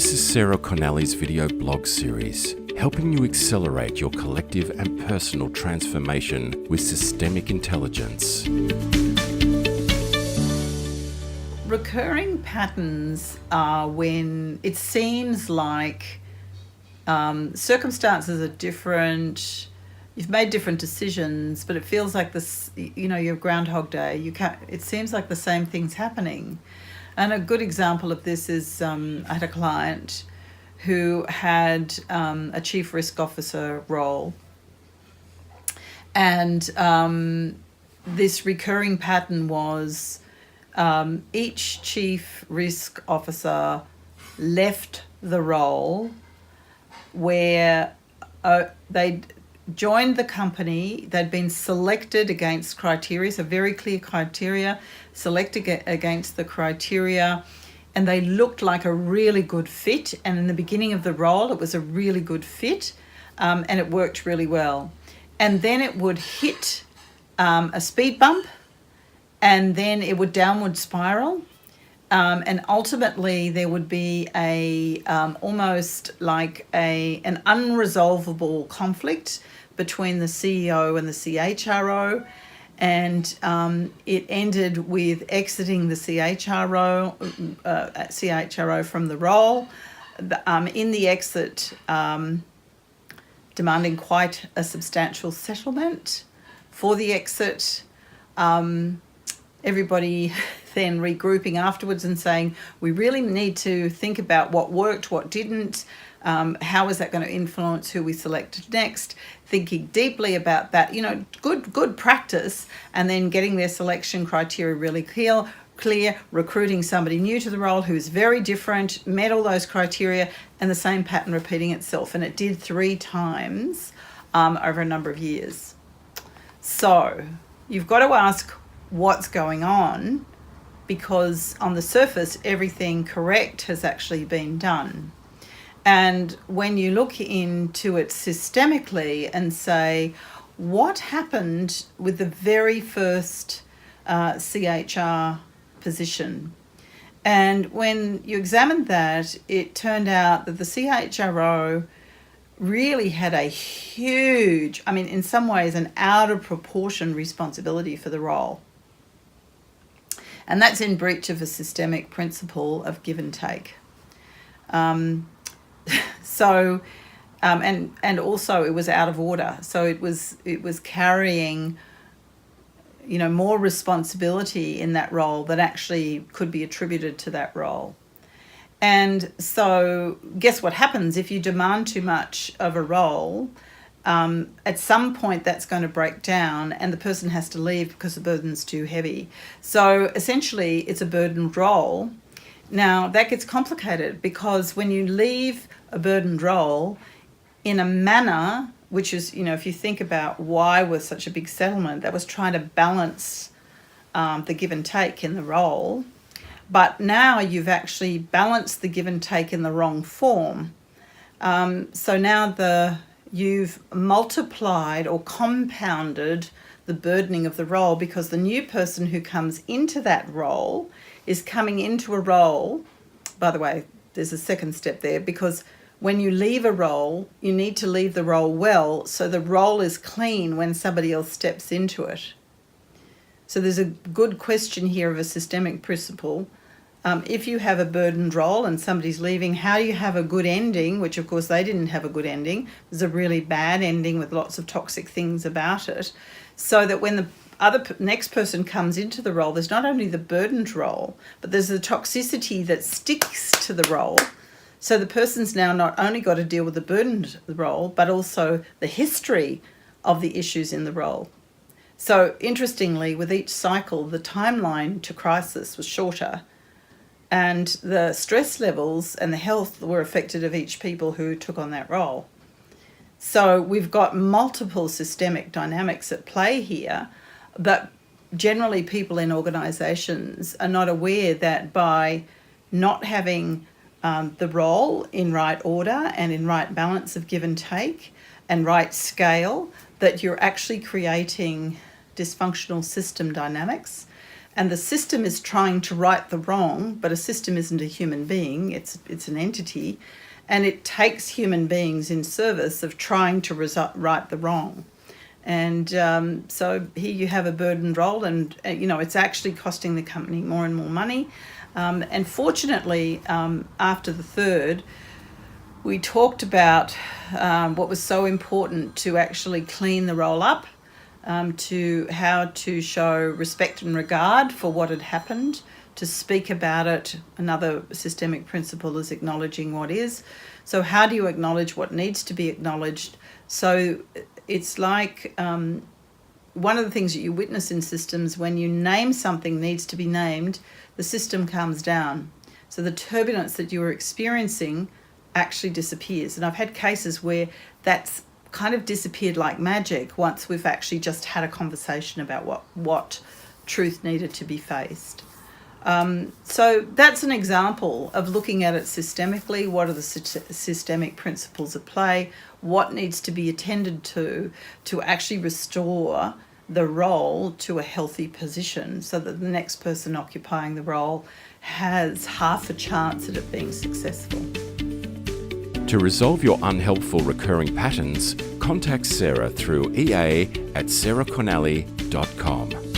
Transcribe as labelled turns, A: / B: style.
A: This is Sarah Connelly's video blog series, helping you accelerate your collective and personal transformation with systemic intelligence.
B: Recurring patterns are when it seems like circumstances are different, you've made different decisions, but it feels like this, your Groundhog Day. It seems like the same thing's happening. And a good example of this is I had a client who had a chief risk officer role. And this recurring pattern was each chief risk officer left the role where they'd joined the company, they'd been selected against criteria, so very clear criteria, selected against the criteria, and they looked like a really good fit. And in the beginning of the role, it was a really good fit, and it worked really well. And then it would hit a speed bump, and then it would downward spiral. And ultimately there would be almost like an unresolvable conflict between the CEO and the CHRO, and it ended with exiting the CHRO from the role. In the exit, demanding quite a substantial settlement for the exit. Everybody then regrouping afterwards and saying, we really need to think about what worked, what didn't, how is that going to influence who we select next, thinking deeply about that, good practice, and then getting their selection criteria really clear, recruiting somebody new to the role who's very different, met all those criteria, and the same pattern repeating itself. And it did 3 times over a number of years. So you've got to ask what's going on, because on the surface everything correct has actually been done. And when you look into it systemically and say, what happened with the very first CHR position? And when you examined that, it turned out that the CHRO really had a huge, in some ways an out of proportion responsibility for the role. And that's in breach of a systemic principle of give and take. And also it was out of order. So it was carrying, more responsibility in that role that actually could be attributed to that role. And so guess what happens if you demand too much of a role? At some point that's going to break down and the person has to leave because the burden's too heavy. So essentially it's a burdened role. Now that gets complicated, because when you leave a burdened role in a manner which is, if you think about why was such a big settlement, that was trying to balance the give and take in the role. But now you've actually balanced the give and take in the wrong form. So now you've multiplied or compounded the burdening of the role, because the new person who comes into that role is coming into a role. By the way, there's a second step there, because when you leave a role, you need to leave the role well, so the role is clean when somebody else steps into it. So there's a good question here of a systemic principle. If you have a burdened role and somebody's leaving, how do you have a good ending? Which of course they didn't have a good ending. There's a really bad ending with lots of toxic things about it. So that when the next person comes into the role, there's not only the burdened role, but there's the toxicity that sticks to the role. So the person's now not only got to deal with the burdened role, but also the history of the issues in the role. So interestingly, with each cycle, the timeline to crisis was shorter, and the stress levels and the health were affected of each people who took on that role. So we've got multiple systemic dynamics at play here, but generally people in organisations are not aware that by not having the role in right order and in right balance of give and take and right scale, that you're actually creating dysfunctional system dynamics. and the system is trying to right the wrong, but a system isn't a human being, it's an entity, and it takes human beings in service of trying to right the wrong. And so here you have a burdened role, and it's actually costing the company more and more money. And fortunately, after the third, we talked about what was so important to actually clean the role up, to how to show respect and regard for what had happened, to speak about it. Another systemic principle is acknowledging what is. So how do you acknowledge what needs to be acknowledged? So it's like one of the things that you witness in systems, when you name something needs to be named, the system calms down. So the turbulence that you were experiencing actually disappears. And I've had cases where that's kind of disappeared like magic once we've actually just had a conversation about what truth needed to be faced. So that's an example of looking at it systemically. What are the systemic principles at play? What needs to be attended to actually restore the role to a healthy position so that the next person occupying the role has half a chance at it being successful.
A: To resolve your unhelpful recurring patterns, contact Sarah through ea@sarahconnelly.com.